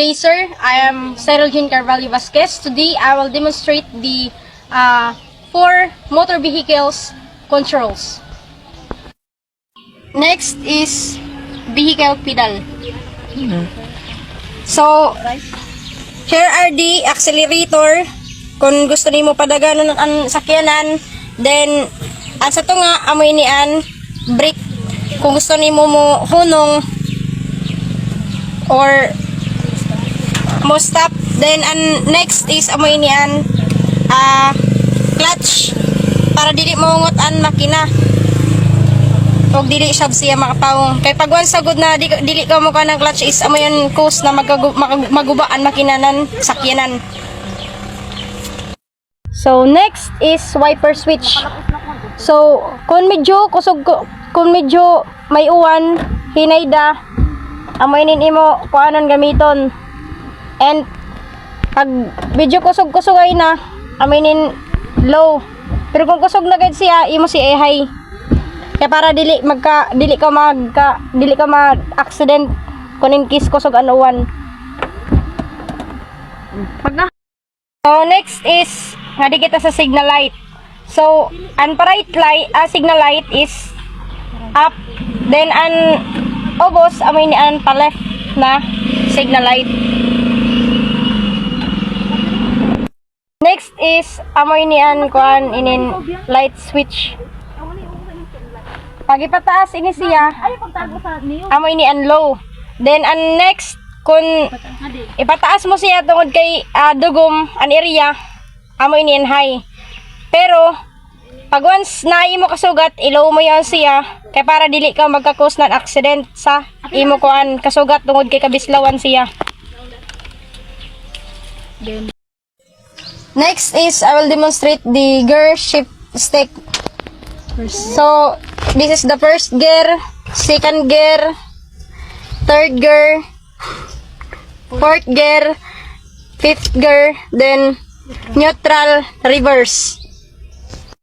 Hey sir, I am Cyril Jean Carvalho Vasquez. Today I will demonstrate the 4 motor vehicles controls. Next is vehicle pedal. So, here are the accelerator. Kung gusto nimo padaganon ang sakyanan, then sa to nga amoy nian brake. Kung gusto nimo mo hunong or mo stop, then next is amoy niyan clutch para dili maungot ang makina og dili sab siya makapawong kay pag once sagud na dili ka mo ka ng clutch is amoy yan cause na magubaan makinanan sakyanan. So next is wiper switch. So kung medyo kusog, kung medyo may uwan hinayda amoy nin imo kuanon gamiton. And pag medyo kusog-kusog ay na, aminin low. Pero kung kusog na gid siya, imo si high. Kaya para dili ka mag-accident kung in case kusog ang uwan. So next is hadi kita sa signal light. So ang bright light, signal light is up. Then ang obos amoy ni ang pa-left na signal light. Next is amoy niyan kuan inin light switch. Pag ipataas ini siya, amoy niyan low. Then ang next kun ipataas mo siya tungod kay dugom an area, amoy niyan high. Pero pag once na imo kasugat, ilow mo yan siya kay para dili ka magka-cause ng accident sa imo kuan kasugat tungod kay kabislawan siya. Next is I will demonstrate the gear shift stick. So this is the first gear, second gear, third gear, fourth gear, fifth gear, then neutral, reverse.